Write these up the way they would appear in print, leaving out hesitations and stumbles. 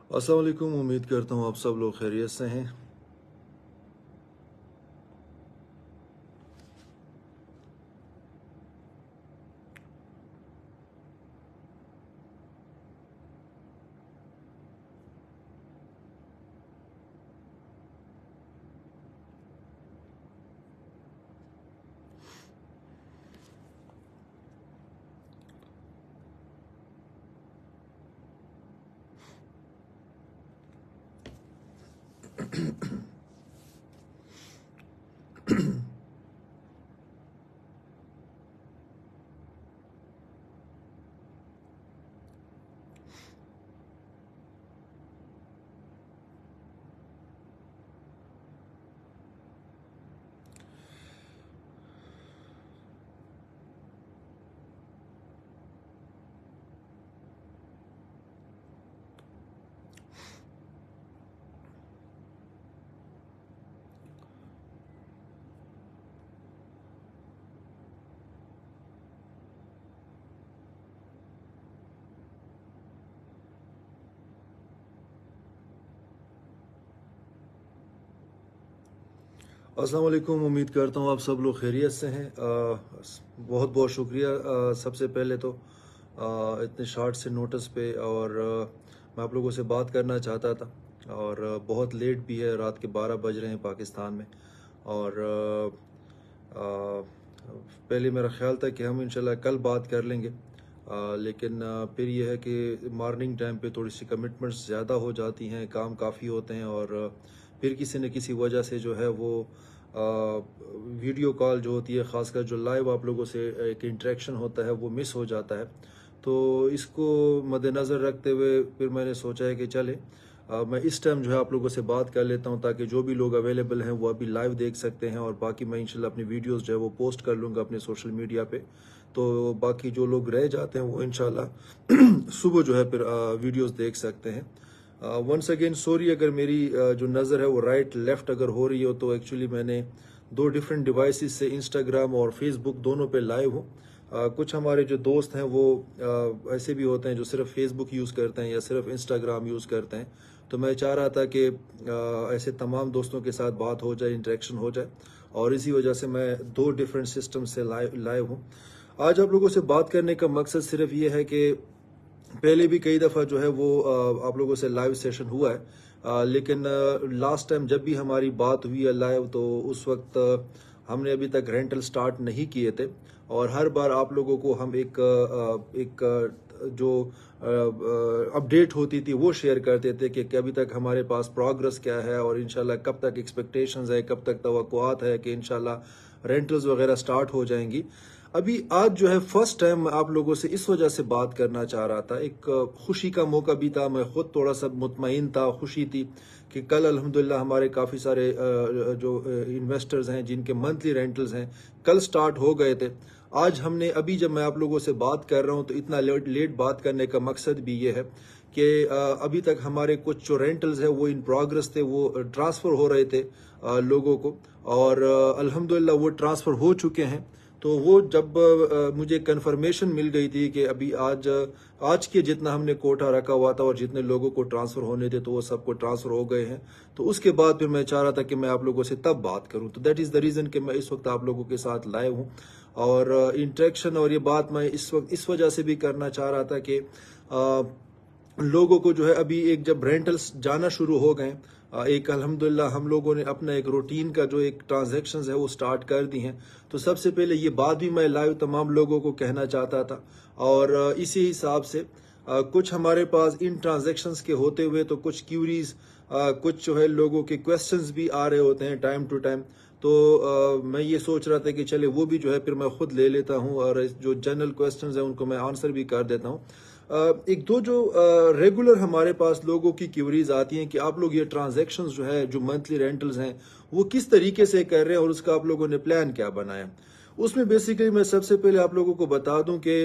अस्सलाम वालेकुम। उम्मीद करता हूँ आप सब लोग खैरियत से हैं। अस्सलाम वालेकुम। उम्मीद करता हूँ आप सब लोग खैरियत से हैं। बहुत बहुत शुक्रिया। सबसे पहले तो इतने शार्ट से नोटिस पे और मैं आप लोगों से बात करना चाहता था और बहुत लेट भी है, रात के 12 बज रहे हैं पाकिस्तान में। और पहले मेरा ख्याल था कि हम इंशाल्लाह कल बात कर लेंगे, लेकिन फिर यह है कि मॉर्निंग टाइम पे थोड़ी सी कमिटमेंट्स ज़्यादा हो जाती हैं, काम काफ़ी होते हैं और फिर किसी न किसी वजह से जो है वो वीडियो कॉल जो होती है, ख़ासकर जो लाइव आप लोगों से एक इंटरेक्शन होता है, वो मिस हो जाता है। तो इसको मद्देनज़र रखते हुए फिर मैंने सोचा है कि चले मैं इस टाइम जो है आप लोगों से बात कर लेता हूं, ताकि जो भी लोग अवेलेबल हैं वो अभी लाइव देख सकते हैं और बाकी मैं इंशाल्लाह अपनी वीडियोस जो है वो पोस्ट कर लूँगा अपने सोशल मीडिया पे। तो बाकी जो लोग रह जाते हैं वो इंशाल्लाह सुबह जो है फिर वीडियोस देख सकते हैं। वंस अगेन सॉरी अगर मेरी जो नज़र है वो राइट लेफ्ट अगर हो रही हो, तो एक्चुअली मैंने दो डिफरेंट डिवाइसेस से इंस्टाग्राम और फेसबुक दोनों पे लाइव हूँ। कुछ हमारे जो दोस्त हैं वो ऐसे भी होते हैं जो सिर्फ फेसबुक यूज़ करते हैं या सिर्फ इंस्टाग्राम यूज़ करते हैं। तो मैं चाह रहा था कि ऐसे तमाम दोस्तों के साथ बात हो जाए, इंटरेक्शन हो जाए, और इसी वजह से मैं दो डिफरेंट सिस्टम से लाइव हूँ। आज आप लोगों से बात करने का मकसद सिर्फ ये है कि पहले भी कई दफ़ा जो है वो आप लोगों से लाइव सेशन हुआ है, लेकिन लास्ट टाइम जब भी हमारी बात हुई है लाइव, तो उस वक्त हमने अभी तक रेंटल स्टार्ट नहीं किए थे। और हर बार आप लोगों को हम एक जो अपडेट होती थी वो शेयर करते थे कि अभी तक हमारे पास प्रोग्रेस क्या है और इंशाल्लाह कब तक एक्सपेक्टेशंस है, कब तक तवक्कुआत है कि इंशाल्लाह रेंटल्स वगैरह स्टार्ट हो जाएंगी। अभी आज जो है फर्स्ट टाइम आप लोगों से इस वजह से बात करना चाह रहा था। एक खुशी का मौका भी था, मैं खुद थोड़ा सा मुतमईन था, खुशी थी कि कल अल्हम्दुलिल्लाह हमारे काफ़ी सारे जो इन्वेस्टर्स हैं जिनके मंथली रेंटल्स हैं कल स्टार्ट हो गए थे। आज हमने अभी जब मैं आप लोगों से बात कर रहा हूं तो इतना लेट बात करने का मकसद भी ये है कि अभी तक हमारे कुछ जो रेंटल्स है वो इन प्रोग्रेस थे, वो ट्रांसफ़र हो रहे थे लोगों को, और अल्हम्दुलिल्लाह वो ट्रांसफ़र हो चुके हैं। तो वो जब मुझे कंफर्मेशन मिल गई थी कि अभी आज के जितना हमने कोटा रखा हुआ था और जितने लोगों को ट्रांसफ़र होने थे तो वो सबको ट्रांसफ़र हो गए हैं। तो उसके बाद फिर मैं चाह रहा था कि मैं आप लोगों से तब बात करूं। तो दैट इज़ द रीज़न कि मैं इस वक्त आप लोगों के साथ लाइव हूं। और इंटरेक्शन और ये बात मैं इस वक्त इस वजह से भी करना चाह रहा था कि लोगों को जो है अभी एक जब रेंटल्स जाना शुरू हो गए, एक अल्हम्दुलिल्लाह हम लोगों ने अपना एक रूटीन का जो एक ट्रांजैक्शंस है वो स्टार्ट कर दी हैं। तो सबसे पहले ये बात भी मैं लाइव तमाम लोगों को कहना चाहता था। और इसी हिसाब से कुछ हमारे पास इन ट्रांजैक्शंस के होते हुए तो कुछ क्यूरीज, कुछ जो है लोगों के क्वेश्चंस भी आ रहे होते हैं टाइम टू टाइम। तो मैं ये सोच रहा था कि चले वो भी जो है फिर मैं खुद ले लेता हूँ और जो जनरल क्वेश्चंस हैं उनको मैं आंसर भी कर देता हूँ। एक दो जो रेगुलर हमारे पास लोगों की क्यूरीज आती हैं कि आप लोग ये ट्रांजैक्शंस जो है, जो मंथली रेंटल्स हैं, वो किस तरीके से कर रहे हैं और उसका आप लोगों ने प्लान क्या बनाया। उसमें बेसिकली मैं सबसे पहले आप लोगों को बता दूं कि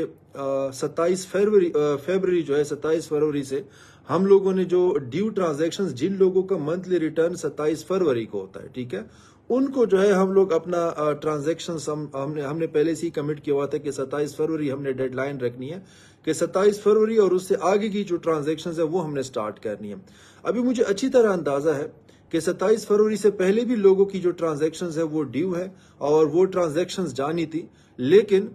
27 फरवरी जो है, 27 फरवरी से हम लोगों ने जो ड्यू ट्रांजैक्शंस, जिन लोगों का मंथली रिटर्न 27 फरवरी को होता है, ठीक है, उनको जो है हम लोग अपना ट्रांजैक्शंस हमने पहले से ही कमिट किया हुआ था कि 27 फरवरी हमने डेडलाइन रखनी है कि 27 फरवरी और उससे आगे की जो ट्रांजैक्शंस है वो हमने स्टार्ट करनी है। अभी मुझे अच्छी तरह अंदाजा है कि 27 फरवरी से पहले भी लोगों की जो ट्रांजैक्शंस है वो ड्यू है और वो ट्रांजैक्शंस जानी थी, लेकिन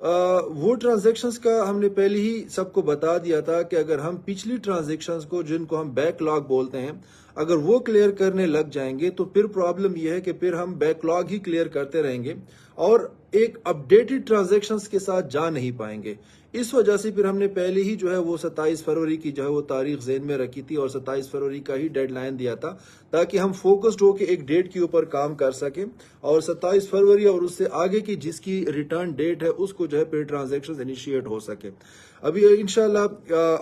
वो ट्रांजैक्शंस का हमने पहले ही सबको बता दिया था कि अगर हम पिछली ट्रांजैक्शंस को, जिनको हम बैकलॉग बोलते हैं, अगर वो क्लियर करने लग जाएंगे तो फिर प्रॉब्लम यह है कि फिर हम बैकलॉग ही क्लियर करते रहेंगे और एक अपडेटेड ट्रांजैक्शंस के साथ जा नहीं पाएंगे। इस वजह से फिर हमने पहले ही जो है वो 27 फरवरी की जो है वो तारीख ज़हन में रखी थी और 27 फरवरी का ही डेडलाइन दिया था, ताकि हम फोकस्ड होकर एक डेट के ऊपर काम कर सकें और 27 फरवरी और उससे आगे की जिसकी रिटर्न डेट है उसको जो है फिर ट्रांजैक्शंस इनिशिएट हो सके। अभी इंशाल्लाह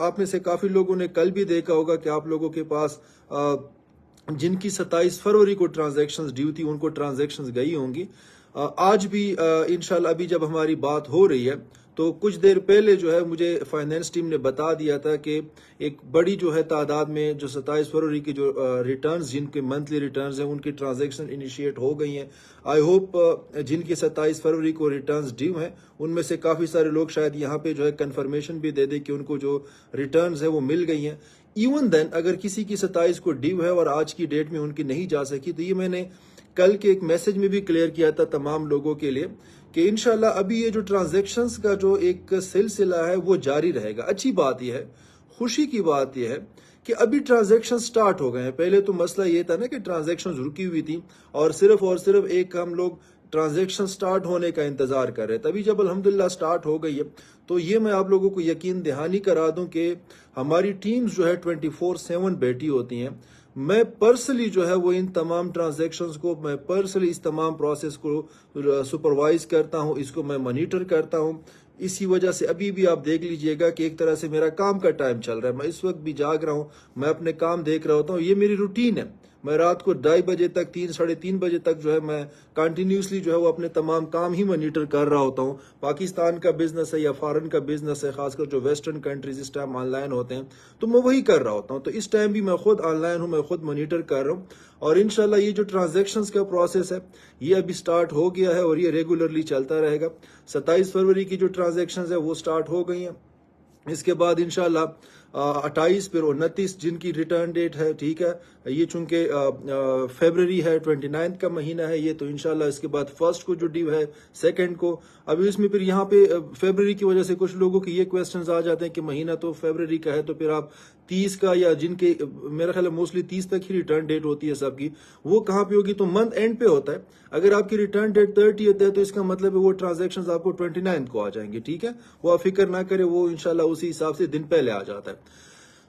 आप में से काफी लोगों ने कल भी देखा होगा कि आप लोगों के पास जिनकी 27 फरवरी को ट्रांजैक्शंस ड्यू थी उनको ट्रांजैक्शंस गई होंगी। आज भी इंशाल्लाह अभी जब हमारी बात हो रही है तो कुछ देर पहले जो है मुझे फाइनेंस टीम ने बता दिया था कि एक बड़ी जो है तादाद में जो 27 फरवरी की जो रिटर्न्स, जिनके मंथली रिटर्न्स हैं, उनकी ट्रांजैक्शन इनिशिएट हो गई हैं। आई होप जिनकी 27 फरवरी को रिटर्न्स ड्यू हैं उनमें से काफी सारे लोग शायद यहाँ पे जो है कंफर्मेशन भी दे दे कि उनको जो रिटर्न्स है वो मिल गई हैं। इवन देन अगर किसी की 27 को ड्यू है और आज की डेट में उनकी नहीं जा सकी, तो ये मैंने कल के एक मैसेज में भी क्लियर किया था तमाम लोगों के लिए कि इंशाल्लाह अभी ये जो ट्रांजैक्शंस का जो एक सिलसिला है वो जारी रहेगा। अच्छी बात यह है, खुशी की बात यह है कि अभी ट्रांजैक्शन स्टार्ट हो गए हैं। पहले तो मसला ये था ना कि ट्रांजैक्शन रुकी हुई थी और सिर्फ एक हम लोग ट्रांजैक्शन स्टार्ट होने का इंतजार कर रहे थे। तभी जब अल्हम्दुलिल्लाह स्टार्ट हो गई है तो ये मैं आप लोगों को यकीन दहानी करा दूं कि हमारी टीम्स जो है 24/7 बैठी होती हैं। मैं पर्सनली जो है वो इन तमाम ट्रांजैक्शंस को, मैं पर्सनली इस तमाम प्रोसेस को सुपरवाइज करता हूं, इसको मैं मॉनिटर करता हूं। इसी वजह से अभी भी आप देख लीजिएगा कि एक तरह से मेरा काम का टाइम चल रहा है। मैं इस वक्त भी जाग रहा हूं, मैं अपने काम देख रहा होता हूं। ये मेरी रूटीन है। मैं रात को 2:30 बजे तक, 3, साढ़े 3 बजे तक जो है मैं कंटिन्यूसली जो है वो अपने तमाम काम ही मॉनिटर कर रहा होता हूँ। पाकिस्तान का बिजनेस है या फॉरेन का बिजनेस है, खासकर जो वेस्टर्न कंट्रीज इस टाइम ऑनलाइन होते हैं, तो मैं वही कर रहा होता हूँ। तो इस टाइम भी मैं खुद ऑनलाइन हूँ, मैं खुद मॉनिटर कर रहा हूँ और इंशाल्लाह ये जो ट्रांजैक्शंस का प्रोसेस है ये अभी स्टार्ट हो गया है और ये रेगुलरली चलता रहेगा। 27 फरवरी की जो ट्रांजैक्शंस है वो स्टार्ट हो गई हैं। इसके बाद इंशाल्लाह 28 फिर 29 जिनकी रिटर्न डेट है, ठीक है, ये चूंकि फरवरी है, 29 का महीना है ये, तो इंशाल्लाह इसके बाद 1 को जो ड्यू है, 2 को। अभी इसमें फिर यहाँ पे फरवरी की वजह से कुछ लोगों के ये क्वेश्चंस आ जाते हैं कि महीना तो फरवरी का है तो फिर आप 30 का, या जिनके मेरा ख्याल है मोस्टली 30 तक ही रिटर्न डेट होती है सबकी, वो कहाँ पे होगी? तो मंथ एंड पे होता है। अगर आपकी रिटर्न डेट 30 होता है तो इसका मतलब है वो ट्रांजेक्शन आपको 29 को आ जाएंगे, ठीक है। वो आप फिक्र ना करें, वो इंशाल्लाह उसी हिसाब से दिन पहले आ जाता है।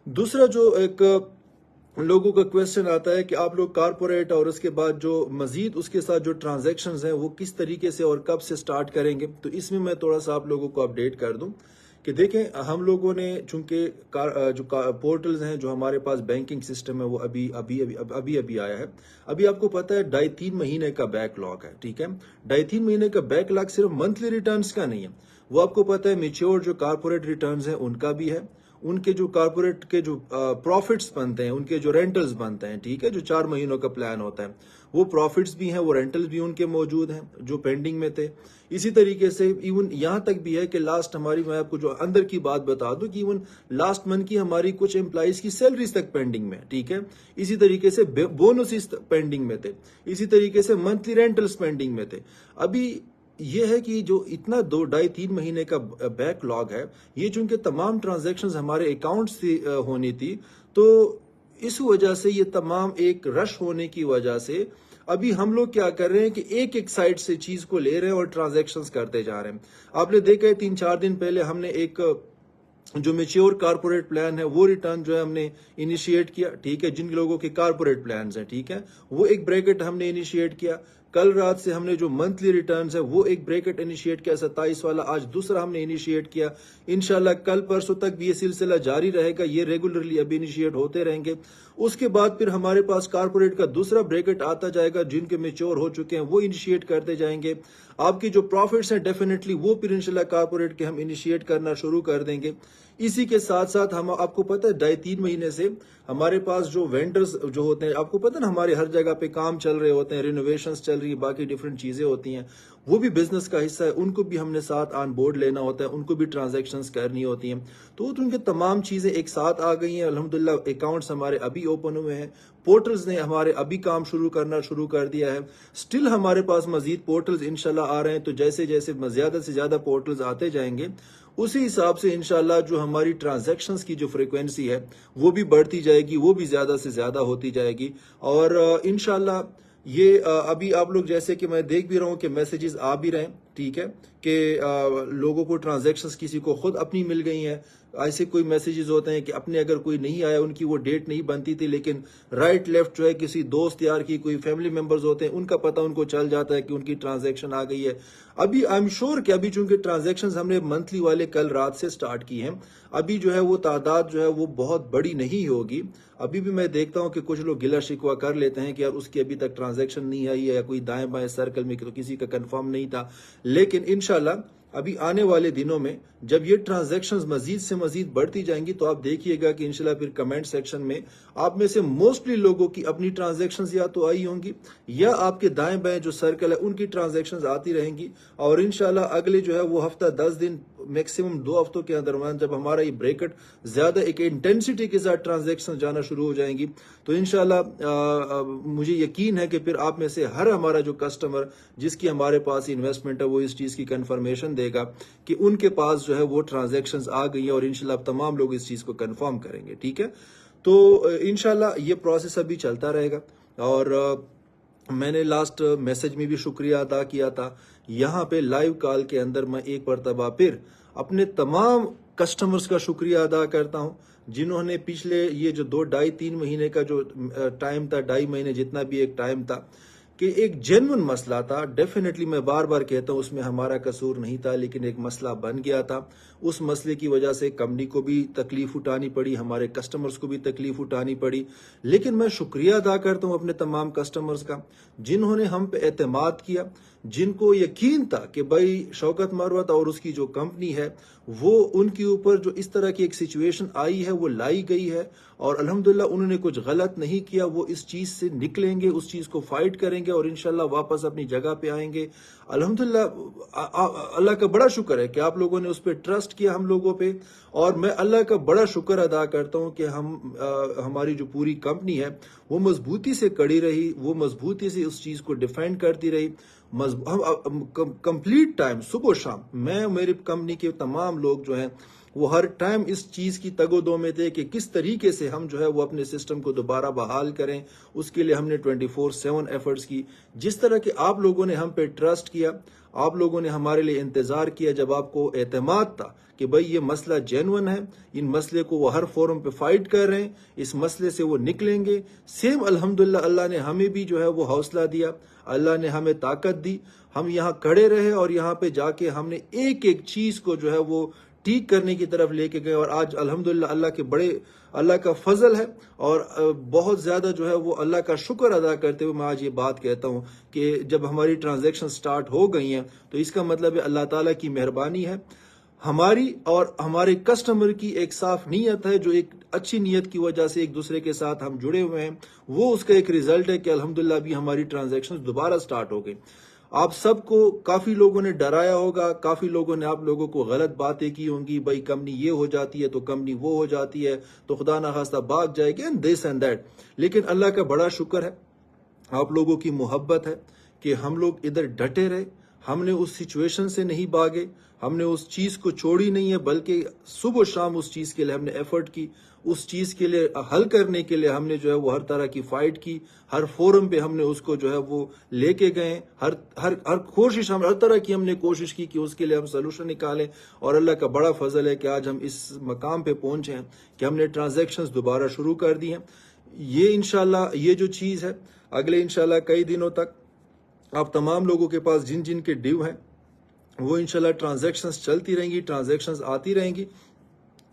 दूसरा जो एक लोगों का क्वेश्चन आता है कि आप लोग कारपोरेट और उसके बाद जो मजीद उसके साथ जो ट्रांजैक्शंस हैं वो किस तरीके से और कब से स्टार्ट करेंगे। तो इसमें मैं थोड़ा सा आप लोगों को अपडेट कर दूं कि देखें, हम लोगों ने चूंकि जो पोर्टल्स हैं, जो हमारे पास बैंकिंग सिस्टम है, वो अभी आया है। अभी आपको पता है 2.5-3 महीने का बैकलॉग है, ठीक है। 2.5-3 महीने का बैकलॉग सिर्फ मंथली रिटर्न्स का नहीं है, वो आपको पता है मेच्योर जो कारपोरेट रिटर्न्स हैं उनका भी है। उनके जो कारपोरेट के जो प्रॉफिट्स बनते हैं, उनके जो रेंटल्स बनते हैं, ठीक है, जो 4 महीनों का प्लान होता है, वो प्रॉफिट्स भी हैं, वो रेंटल्स भी उनके मौजूद हैं जो पेंडिंग में थे। इसी तरीके से इवन यहां तक भी है कि लास्ट हमारी, मैं आपको जो अंदर की बात बता दूं कि इवन लास्ट मंथ की हमारी कुछ एम्प्लॉइज की सैलरीज तक पेंडिंग में, ठीक है। इसी तरीके से बोनसेस पेंडिंग में थे, इसी तरीके से मंथली रेंटल्स पेंडिंग में थे। अभी ये है कि जो इतना 2-2.5-3 महीने का बैकलॉग है, ये चूंकि तमाम ट्रांजैक्शंस हमारे अकाउंट से होनी थी, तो इस वजह से ये तमाम एक रश होने की वजह से अभी हम लोग क्या कर रहे हैं कि एक एक साइड से चीज को ले रहे हैं और ट्रांजैक्शंस करते जा रहे हैं। आपने देखा है 3-4 दिन पहले हमने एक जो मेच्योर कारपोरेट प्लान है वो रिटर्न जो है हमने इनिशिएट किया, ठीक है। जिन लोगों के कारपोरेट प्लान्स हैं, ठीक है, वो एक ब्रैकेट हमने इनिशिएट किया। कल रात से हमने जो मंथली रिटर्न्स है वो एक ब्रैकेट इनिशिएट किया, 27 वाला, आज दूसरा हमने इनिशिएट किया। इंशाल्लाह कल परसों तक भी ये सिलसिला जारी रहेगा, ये रेगुलरली अभी इनिशिएट होते रहेंगे। उसके बाद फिर हमारे पास कारपोरेट का दूसरा ब्रैकेट आता जाएगा, जिनके मेच्योर हो चुके हैं वो इनिशिएट करते जाएंगे। आपकी जो प्रॉफिट्स हैं डेफिनेटली वो फिर इंशाल्लाह कारपोरेट के हम इनिशिएट करना शुरू कर देंगे। इसी के साथ साथ हम आपको पता है 2.5-3 महीने से हमारे पास जो वेंडर्स जो होते हैं, आपको पता है ना, हमारे हर जगह पे काम चल रहे होते हैं, रिनोवेशंस चल रही है, बाकी डिफरेंट चीजें होती हैं, वो भी बिजनेस का हिस्सा है, उनको भी हमने साथ ऑन बोर्ड लेना होता है, उनको भी ट्रांजैक्शंस करनी होती हैं। तो उनके तमाम चीजें एक साथ आ गई हैं। अल्हम्दुलिल्लाह अकाउंट्स हमारे अभी ओपन हुए हैं, पोर्टल्स ने हमारे अभी काम शुरू कर दिया है। स्टिल हमारे पास मजीद पोर्टल्स इंशाल्लाह आ रहे हैं, तो जैसे जैसे ज्यादा से ज्यादा पोर्टल्स आते जाएंगे उसी हिसाब से इंशाल्लाह जो हमारी ट्रांजैक्शंस की जो फ्रीक्वेंसी है वो भी बढ़ती जाएगी, वो भी ज्यादा से ज्यादा होती जाएगी। और इंशाल्लाह ये अभी आप लोग जैसे कि मैं देख भी रहा हूँ कि मैसेजेस आ भी रहे हैं, ठीक है, कि लोगों को ट्रांजैक्शंस किसी को खुद अपनी मिल गई हैं। ऐसे कोई मैसेजेस होते हैं कि अपने अगर कोई नहीं आया, उनकी वो डेट नहीं बनती थी, लेकिन राइट लेफ्ट जो है किसी दोस्त यार की, कोई फैमिली मेंबर्स होते हैं, उनका पता उनको चल जाता है कि उनकी ट्रांजैक्शन आ गई है। अभी आई एम श्योर कि अभी चूंकि ट्रांजैक्शंस हमने मंथली वाले कल रात से स्टार्ट की हैं, अभी जो है वो तादाद जो है वो बहुत बड़ी नहीं होगी। अभी भी मैं देखता हूं कि कुछ लोग गिला शिकवा कर लेते हैं कि यार उसकी अभी तक ट्रांजैक्शन नहीं आई है, या कोई दाएं बाएं सर्कल में तो किसी का कंफर्म नहीं था। लेकिन इंशाल्लाह अभी आने वाले दिनों में जब ये ट्रांजैक्शंस मजीद से मजीद बढ़ती जाएंगी तो आप देखिएगा कि इंशाल्लाह फिर कमेंट सेक्शन में आप में से मोस्टली लोगों की अपनी ट्रांजैक्शंस या तो आई होंगी, या आपके दाएं बाएं जो सर्कल है उनकी ट्रांजैक्शंस आती रहेंगी। और इंशाल्लाह अगले जो है वो हफ्ता 10 दिन मैक्सिमम 2 हफ्तों के दरमियान जब हमारा ये ब्रेकट ज्यादा एक इंटेंसिटी के साथ ट्रांजैक्शन जाना शुरू हो जाएंगी, तो इंशाल्लाह मुझे यकीन है कि फिर आप में से हर हमारा जो कस्टमर जिसकी हमारे पास इन्वेस्टमेंट है वो इस चीज की कंफर्मेशन देगा कि उनके पास जो है वो ट्रांजैक्शंस आ गई है, और इंशाल्लाह तमाम लोग इस चीज को कंफर्म करेंगे, ठीक है। तो इंशाल्लाह ये प्रोसेस अभी चलता रहेगा। और मैंने लास्ट मैसेज में भी शुक्रिया अदा किया था, यहाँ पे लाइव कॉल के अंदर मैं एक मरतबा फिर अपने तमाम कस्टमर्स का शुक्रिया अदा करता हूँ जिन्होंने पिछले ये जो 2-2.5-3 महीने का जो टाइम था, 2.5 महीने जितना भी एक टाइम था, कि एक जेन्युइन मसला था। डेफिनेटली मैं बार बार कहता हूं उसमें हमारा कसूर नहीं था, लेकिन एक मसला बन गया था। उस मसले की वजह से कंपनी को भी तकलीफ उठानी पड़ी, हमारे कस्टमर्स को भी तकलीफ उठानी पड़ी। लेकिन मैं शुक्रिया अदा करता हूं अपने तमाम कस्टमर्स का जिन्होंने हम पे एतमाद किया, जिनको यकीन था कि भाई शौकत मरवत और उसकी जो कंपनी है वो उनके ऊपर जो इस तरह की एक सिचुएशन आई है वो लाई गई है, और अल्हम्दुलिल्लाह उन्होंने कुछ गलत नहीं किया, वो इस चीज से निकलेंगे, उस चीज को फाइट करेंगे और इंशाल्लाह वापस अपनी जगह पे आएंगे। अल्हम्दुलिल्लाह अल्लाह का बड़ा शुक्र है कि आप लोगों ने उस पर ट्रस्ट किया हम लोगों पे, और मैं अल्लाह का बड़ा शुक्र अदा करता हूं कि हमारी जो पूरी कंपनी है वो मजबूती से कड़ी रही, वो मजबूती से उस चीज को डिफेंड करती रही। कंप्लीट टाइम सुबह शाम मैं, मेरी कंपनी के तमाम लोग जो हैं वो हर टाइम इस चीज की तगोदो में थे कि किस तरीके से हम जो है वो अपने सिस्टम को दोबारा बहाल करें। उसके लिए हमने 24/7 एफर्ट्स की। जिस तरह के आप लोगों ने हम पे ट्रस्ट किया, आप लोगों ने हमारे लिए इंतजार किया, जब आपको एतमाद था कि भाई ये मसला जेन्युइन है, इन मसले को वो हर फोरम पे फाइट कर रहे हैं, इस मसले से वो निकलेंगे। सेम अल्हम्दुलिल्लाह अल्लाह ने हमें भी जो है वो हौसला दिया, अल्लाह ने हमें ताकत दी, हम यहाँ खड़े रहे और यहाँ पे जाके हमने एक एक चीज को जो है वो ठीक करने की तरफ लेके गए। और आज अल्हम्दुलिल्लाह अल्लाह का फजल है, और बहुत ज्यादा जो है वो अल्लाह का शुक्र अदा करते हुए मैं आज ये बात कहता हूँ कि जब हमारी ट्रांजैक्शन स्टार्ट हो गई हैं तो इसका मतलब है अल्लाह ताला की मेहरबानी है, हमारी और हमारे कस्टमर की एक साफ नीयत है, जो एक अच्छी नीयत की वजह से एक दूसरे के साथ हम जुड़े हुए हैं, वो उसका एक रिजल्ट है कि अल्हम्दुलिल्लाह भी हमारी ट्रांजैक्शन दोबारा स्टार्ट हो गई। आप सबको काफी लोगों ने डराया होगा, काफी लोगों ने आप लोगों को गलत बातें की होंगी, भाई कंपनी ये हो जाती है तो कंपनी वो हो जाती है तो खुदा ना खास्ता भाग जाएगी, एंड दिस एंड दैट। लेकिन अल्लाह का बड़ा शुक्र है, आप लोगों की मोहब्बत है कि हम लोग इधर डटे रहे, हमने उस सिचुएशन से नहीं भागे, हमने उस चीज को छोड़ी नहीं है, बल्कि सुबह शाम उस चीज के लिए हमने एफर्ट की, उस चीज के लिए हल करने के लिए हमने जो है वो हर तरह की फाइट की, हर फोरम पे हमने उसको जो है वो लेके गए, हर हर हर कोशिश, हम हर तरह की हमने कोशिश की कि उसके लिए हम सोल्यूशन निकालें। और अल्लाह का बड़ा फजल है कि आज हम इस मकाम पे पहुंचे हैं कि हमने ट्रांजैक्शंस दोबारा शुरू कर दी हैं। ये इंशाल्लाह ये जो चीज है अगले इंशाल्लाह कई दिनों तक आप तमाम लोगों के पास जिन जिन के ड्यू हैं वो इंशाल्लाह ट्रांजैक्शंस चलती रहेंगी, ट्रांजैक्शंस आती रहेंगी।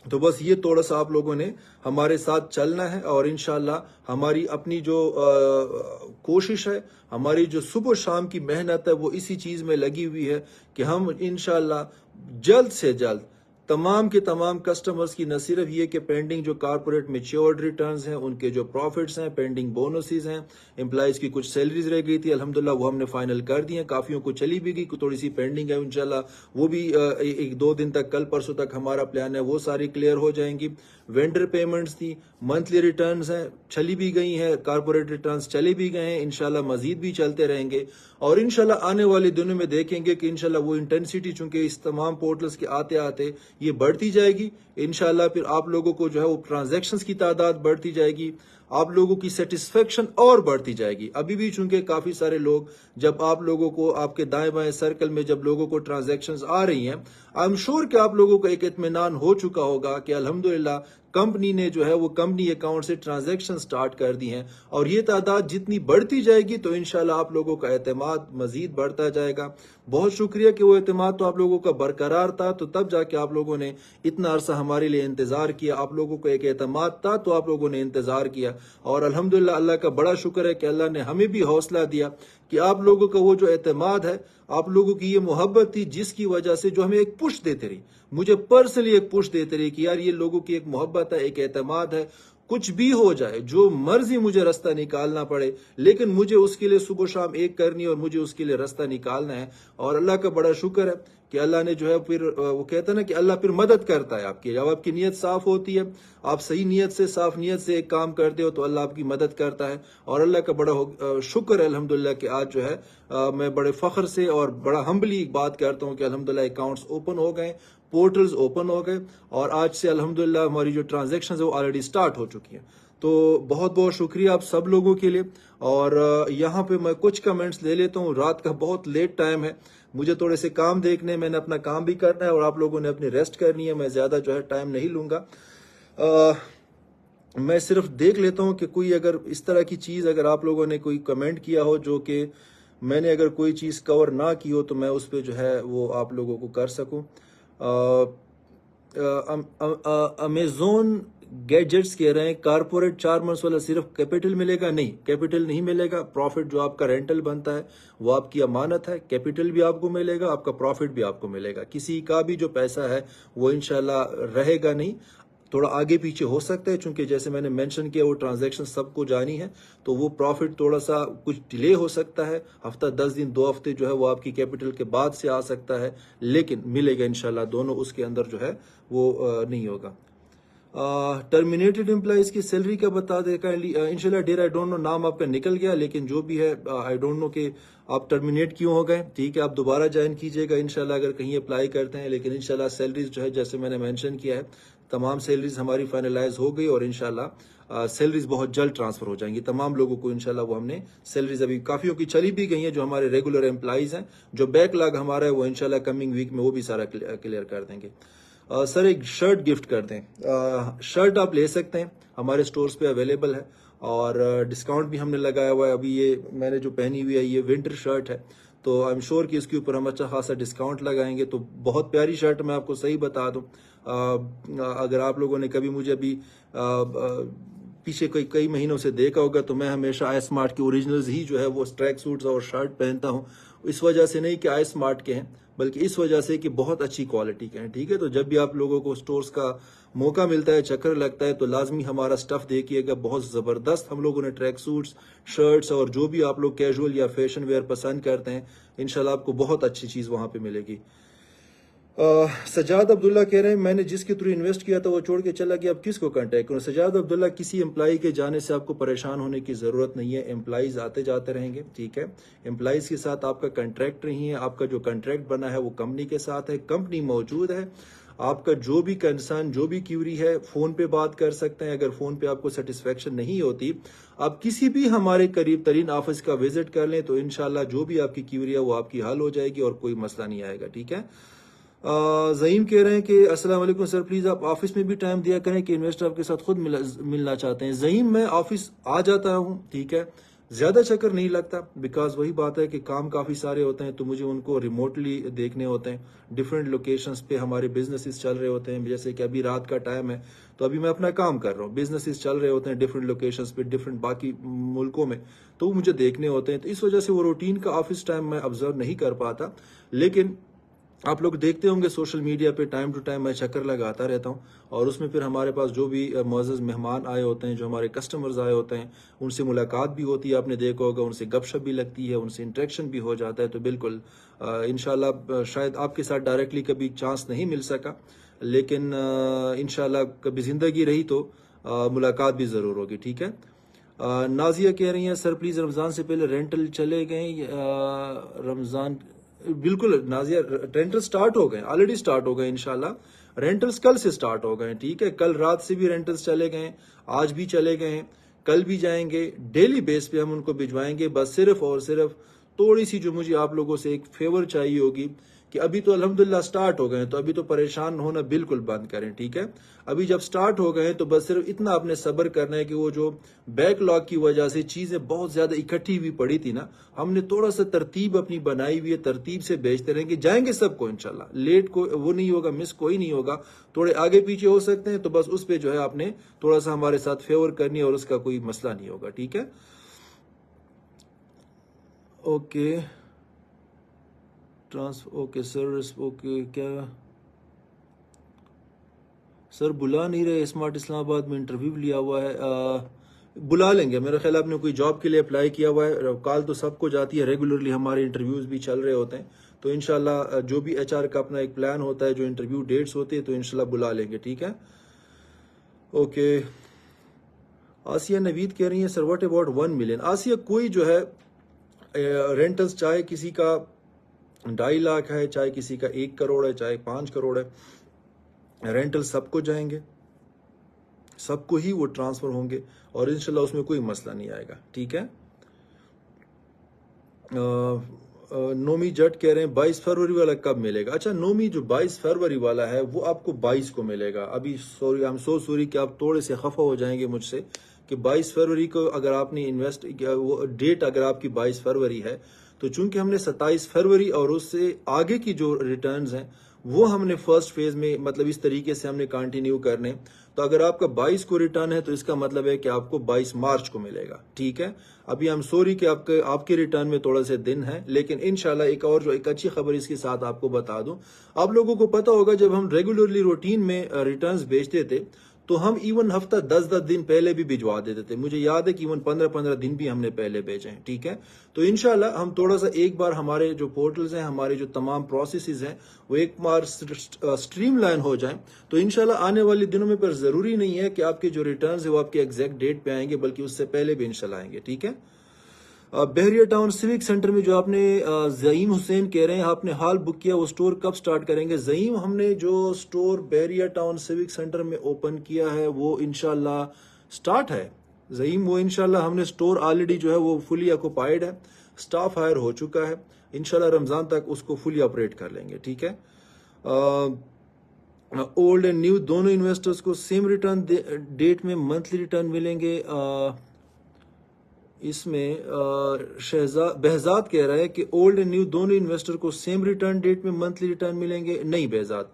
तो बस ये थोड़ा सा आप लोगों ने हमारे साथ चलना है, और इंशाल्लाह हमारी अपनी जो कोशिश है, हमारी जो सुबह शाम की मेहनत है वो इसी चीज में लगी हुई है कि हम इंशाल्लाह जल्द से जल्द तमाम के तमाम कस्टमर्स की न सिर्फ ये कि पेंडिंग जो कारपोरेट मैच्योर्ड रिटर्न्स हैं, उनके जो प्रॉफिट्स हैं, पेंडिंग बोनसेस हैं, एम्प्लॉइज की कुछ सैलरीज रह गई थी, अल्हम्दुलिल्लाह वो हमने फाइनल कर दी हैं, काफियों को चली भी गई, थोड़ी सी पेंडिंग है, इंशाल्लाह वो भी एक दो दिन तक, कल परसों तक हमारा प्लान है, वो सारी क्लियर हो जाएंगी। वेंडर पेमेंट्स थी, मंथली रिटर्न्स हैं, चली भी गई हैं, कारपोरेट रिटर्न्स चले भी गए हैं, इंशाल्लाह मजीद भी चलते रहेंगे और इंशाल्लाह आने वाले दिनों में देखेंगे कि इंशाल्लाह वो इंटेंसिटी चूंकि इस तमाम पोर्टल्स के आते आते ये बढ़ती जाएगी। इंशाल्लाह फिर आप लोगों को जो है वो ट्रांजैक्शंस की तादाद बढ़ती जाएगी, आप लोगों की सेटिस्फेक्शन और बढ़ती जाएगी। अभी भी चूंकि काफी सारे लोग, जब आप लोगों को आपके दाएं बाएं सर्कल में जब लोगों को ट्रांजैक्शंस आ रही हैं, आई एम श्योर कि आप लोगों को एक इत्मीनान हो चुका होगा कि अल्हम्दुलिल्लाह कंपनी ने जो है वो कंपनी अकाउंट से ट्रांजैक्शन स्टार्ट कर दी हैं और ये तादाद जितनी बढ़ती जाएगी तो इंशाल्लाह आप लोगों का एतमाद मजीद बढ़ता जाएगा। बहुत शुक्रिया कि वो एतमाद तो आप लोगों का बरकरार था, तो तब जाके आप लोगों ने इतना अरसा हमारे लिए इंतजार किया, आप लोगों को एक एतमाद था तो आप लोगों ने इंतजार किया और अल्हम्दुलिल्लाह अल्लाह का बड़ा शुक्र है कि अल्लाह ने हमें भी हौसला दिया कि आप लोगों का वो जो एतमाद है, आप लोगों की ये मोहब्बत थी जिसकी वजह से जो हमें एक पुश देते रही, मुझे पर्सनली एक पुश देते रही कि यार ये लोगों की एक मोहब्बत है, एक एतमाद है, कुछ भी हो जाए, जो मर्जी मुझे रास्ता निकालना पड़े, लेकिन मुझे उसके लिए सुबह शाम एक करनी है और मुझे उसके लिए रास्ता निकालना है। और अल्लाह का बड़ा शुक्र है कि अल्लाह ने जो है फिर वो कहता है ना कि अल्लाह फिर मदद करता है आपकी, जब आपकी नीयत साफ होती है, आप सही नीयत से, साफ नीयत से एक काम करते हो तो अल्लाह आपकी मदद करता है। और अल्लाह का बड़ा शुक्र है अल्हम्दुलिल्लाह कि आज जो है मैं बड़े फख्र से और बड़ा हम्बली बात करता हूँ कि अल्हम्दुलिल्लाह अकाउंट्स ओपन हो गए, पोर्टल्स ओपन हो गए और आज से अल्हम्दुलिल्लाह हमारी जो ट्रांजैक्शन है वो ऑलरेडी स्टार्ट हो चुकी हैं। तो बहुत बहुत शुक्रिया आप सब लोगों के लिए। और यहाँ पे मैं कुछ कमेंट्स ले लेता हूँ, रात का बहुत लेट टाइम है, मुझे थोड़े से काम देखने, मैंने अपना काम भी करना है और आप लोगों ने अपनी रेस्ट करनी है, मैं ज्यादा जो है टाइम नहीं लूंगा। मैं सिर्फ देख लेता हूँ कि कोई अगर इस तरह की चीज अगर आप लोगों ने कोई कमेंट किया हो जो कि मैंने अगर कोई चीज कवर ना की हो तो मैं उस पर जो है वो आप लोगों को कर सकूं। अमेजोन गैजेट्स कह रहे हैं कारपोरेट 4 मंथ्स वाला सिर्फ कैपिटल मिलेगा, नहीं कैपिटल नहीं मिलेगा, प्रॉफिट जो आपका रेंटल बनता है वो आपकी अमानत है, कैपिटल भी आपको मिलेगा, आपका प्रॉफिट भी आपको मिलेगा, किसी का भी जो पैसा है वो इंशाल्लाह रहेगा नहीं, थोड़ा आगे पीछे हो सकता है क्योंकि जैसे मैंने मेंशन किया वो ट्रांजैक्शन सबको जानी है, तो वो प्रॉफिट थोड़ा सा कुछ डिले हो सकता है, हफ्ता 10 दिन 2 हफ्ते जो है वो आपकी कैपिटल के बाद से आ सकता है, लेकिन मिलेगा इंशाल्लाह, दोनों उसके अंदर जो है वो नहीं होगा। टर्मिनेटेड एम्प्लॉइज की सैलरी का बता दे काइंडली। इंशाल्लाह डियर, आई डोंट नो, नाम आपका निकल गया, लेकिन जो भी है आई डोंट नो कि आप टर्मिनेट क्यों हो गए, ठीक है, आप दोबारा ज्वाइन कीजिएगा इंशाल्लाह अगर कहीं अप्लाई करते हैं, लेकिन इंशाल्लाह सैलरीज जो है जैसे मैंने मेंशन किया है तमाम सैलरीज हमारी फाइनलाइज हो गई और इंशाल्लाह सैलरीज बहुत जल्द ट्रांसफर हो जाएंगी तमाम लोगों को इंशाल्लाह। वो हमने सैलरीज अभी काफियों की चली भी गई हैं जो हमारे रेगुलर एम्प्लॉइज हैं, जो बैकलॉग हमारा है वो इंशाल्लाह कमिंग वीक में वो भी सारा क्लियर कर देंगे। सर एक शर्ट गिफ्ट कर दें, शर्ट आप ले सकते हैं, हमारे स्टोर्स पे अवेलेबल है और डिस्काउंट भी हमने लगाया हुआ है। अभी ये मैंने जो पहनी हुई है ये विंटर शर्ट है, तो आई एम श्योर कि इसके ऊपर हम अच्छा खासा डिस्काउंट लगाएंगे, तो बहुत प्यारी शर्ट, मैं आपको सही बता दूं, अगर आप लोगों ने कभी मुझे अभी पीछे कई महीनों से देखा होगा तो मैं हमेशा आई स्मार्ट के ओरिजिनल्स ही जो है वो ट्रैक सूट्स और शर्ट पहनता हूं, इस वजह से नहीं कि आई स्मार्ट के हैं, बल्कि इस वजह से कि बहुत अच्छी क्वालिटी के हैं, ठीक है। तो जब भी आप लोगों को स्टोर्स का मौका मिलता है, चक्कर लगता है, तो लाजमी हमारा स्टफ देखिएगा, बहुत जबरदस्त हम लोगों ने ट्रैक सूट्स, शर्ट्स और जो भी आप लोग कैजुअल या फैशन वेयर पसंद करते हैं, इंशाल्लाह आपको बहुत अच्छी चीज वहां पे मिलेगी। सजाद अब्दुल्ला कह रहे हैं मैंने जिसके थ्रू इन्वेस्ट किया था वो छोड़ के चला गया, अब किसको कांटेक्ट करूं। सजाद अब्दुल्ला, किसी एम्प्लॉय के जाने से आपको परेशान होने की जरूरत नहीं है, एम्प्लॉइज आते जाते रहेंगे, ठीक है। एम्प्लॉइज के साथ आपका कॉन्ट्रैक्ट नहीं है, आपका जो कॉन्ट्रैक्ट बना है वो कंपनी के साथ है, कंपनी मौजूद है, आपका जो भी कंसर्न, जो भी क्यूरी है फोन पे बात कर सकते हैं। अगर फोन पे आपको सेटिस्फेक्शन नहीं होती, आप किसी भी हमारे करीब तरीन ऑफिस का विजिट कर लें, तो इंशाल्लाह जो भी आपकी क्यूरी है वो आपकी हल हो जाएगी और कोई मसला नहीं आएगा, ठीक है। जहीम कह रहे हैं कि अस्सलाम वालेकुम सर, प्लीज आप ऑफिस में भी टाइम दिया करें कि इन्वेस्टर आपके साथ खुद मिलना चाहते हैं। जहीम, मैं ऑफिस आ जाता हूँ, ठीक है, ज्यादा चक्कर नहीं लगता, बिकॉज वही बात है कि काम काफी सारे होते हैं, तो मुझे उनको रिमोटली देखने होते हैं, डिफरेंट लोकेशंस पे हमारे बिजनेसेस चल रहे होते हैं, जैसे कि अभी रात का टाइम है तो अभी मैं अपना काम कर रहा हूँ, बिजनेसेस चल रहे होते हैं डिफरेंट लोकेशंस पे, डिफरेंट बाकी मुल्कों में, तो मुझे देखने होते हैं, तो इस वजह से वो रूटीन का ऑफिस टाइम मैं ऑब्जर्व नहीं कर पाता। लेकिन आप लोग देखते होंगे सोशल मीडिया पे टाइम टू टाइम मैं चक्कर लगाता रहता हूँ, और उसमें फिर हमारे पास जो भी मुअज़्ज़ज़ मेहमान आए होते हैं, जो हमारे कस्टमर्स आए होते हैं, उनसे मुलाकात भी होती है, आपने देखा होगा, उनसे गपशप भी लगती है, उनसे इंटरेक्शन भी हो जाता है। तो बिल्कुल इंशाल्लाह शायद आपके साथ डायरेक्टली कभी चांस नहीं मिल सका, लेकिन इंशाल्लाह कभी ज़िंदगी रही तो मुलाकात भी ज़रूर होगी, ठीक है। नाजिया कह रही हैं सर प्लीज़ रमज़ान से पहले रेंटल चले गए, रमज़ान बिल्कुल नाजिया, रेंटल स्टार्ट हो गए, ऑलरेडी स्टार्ट हो गए इंशाल्लाह। रेंटल्स कल से स्टार्ट हो गए, ठीक है, कल रात से भी रेंटल्स चले गए, आज भी चले गए हैं, कल भी जाएंगे, डेली बेस पे हम उनको भिजवाएंगे। बस सिर्फ और सिर्फ थोड़ी सी जो मुझे आप लोगों से एक फेवर चाहिए होगी कि अभी तो अल्हम्दुलिल्लाह स्टार्ट हो गए हैं, तो अभी तो परेशान होना बिल्कुल बंद करें, ठीक है। अभी जब स्टार्ट हो गए हैं तो बस सिर्फ इतना आपने सब्र करना है कि वो जो बैकलॉग की वजह से चीज़ें बहुत ज़्यादा इकट्ठी हुई पड़ी थी ना, हमने थोड़ा सा तरतीब अपनी बनाई हुई है, तरतीब से बेचते रहेंगे, जाएंगे सबको इंशाल्लाह, लेट को वो नहीं होगा, मिस कोई नहीं होगा। थोड़े आगे पीछे हो सकते हैं, तो बस उस पर जो है आपने थोड़ा सा हमारे साथ फेवर करनी है और उसका कोई मसला नहीं होगा, ठीक है। ओके ओके सर, ओके क्या सर बुला नहीं रहे, स्मार्ट इस्लामाबाद में इंटरव्यू लिया हुआ है, बुला लेंगे, मेरा ख्याल आपने कोई जॉब के लिए अप्लाई किया हुआ है, कॉल तो सबको जाती है, रेगुलरली हमारे इंटरव्यूज भी चल रहे होते हैं, तो इंशाल्लाह जो भी एचआर का अपना एक प्लान होता है, जो इंटरव्यू डेट्स होती है, तो इंशाल्लाह बुला लेंगे, ठीक है। ओके आसिया नवीद कह रही है सर व्हाट अबाउट 1 मिलियन। आसिया कोई जो है रेंटल्स, चाहे किसी का 2.5 लाख है, चाहे किसी का 1 करोड़ है, चाहे 5 करोड़ है, रेंटल सबको जाएंगे, सबको ही वो ट्रांसफर होंगे, और इंशाल्लाह उसमें कोई मसला नहीं आएगा, ठीक है। नोमी जट कह रहे हैं 22 फरवरी वाला कब मिलेगा। अच्छा नोमी, जो 22 फरवरी वाला है वो आपको 22 को मिलेगा। अभी sorry, I am so sorry कि आप थोड़े से खफा हो जाएंगे मुझसे कि 22 फरवरी को अगर आपने इन्वेस्ट किया, वो डेट अगर आपकी 22 फरवरी है, तो चूंकि हमने 27 फरवरी और उससे आगे की जो रिटर्न्स हैं वो हमने फर्स्ट फेज में, मतलब इस तरीके से हमने कंटिन्यू करने, तो अगर आपका 22 को रिटर्न है तो इसका मतलब है कि आपको 22 मार्च को मिलेगा, ठीक है। अभी आई एम सॉरी कि आपके आपके रिटर्न में थोड़ा से दिन है, लेकिन इंशाल्लाह एक और जो एक अच्छी खबर इसके साथ आपको बता दूं, आप लोगों को पता होगा जब हम रेगुलरली रूटीन में रिटर्न्स भेजते थे, तो हम इवन हफ्ता 10-10 दिन पहले भी भिजवा देते थे। मुझे याद है कि इवन 15-15 दिन भी हमने पहले भेजे हैं, ठीक है। तो इंशाल्लाह हम थोड़ा सा एक बार हमारे जो पोर्टल्स हैं, हमारे जो तमाम प्रोसेसेस हैं, वो एक बार स्ट्रीमलाइन हो जाएं, तो इंशाल्लाह आने वाले दिनों में, पर जरूरी नहीं है कि आपके जो रिटर्न्स है वो आपके एग्जैक्ट डेट पे आएंगे, बल्कि उससे पहले भी इंशाल्लाह आएंगे, ठीक है। बहरिया टाउन सिविक सेंटर में जो आपने जईम हुसैन कह रहे हैं आपने हॉल बुक किया, वो स्टोर कब स्टार्ट करेंगे। जईम, हमने जो स्टोर बहरिया टाउन सिविक सेंटर में ओपन किया है वो इंशाल्लाह स्टार्ट है। जईम, वो इंशाल्लाह हमने स्टोर ऑलरेडी जो है वो फुली ऑक्युपाइड है, स्टाफ हायर हो चुका है, इंशाल्लाह रमजान तक उसको फुली ऑपरेट कर लेंगे, ठीक है। ओल्ड एंड न्यू दोनों इन्वेस्टर्स को सेम रिटर्न डेट में मंथली रिटर्न मिलेंगे। इसमें शहजाद बहजाद कह रहा है कि ओल्ड एंड न्यू दोनों इन्वेस्टर को सेम रिटर्न डेट में मंथली रिटर्न मिलेंगे। नहीं बहजाद,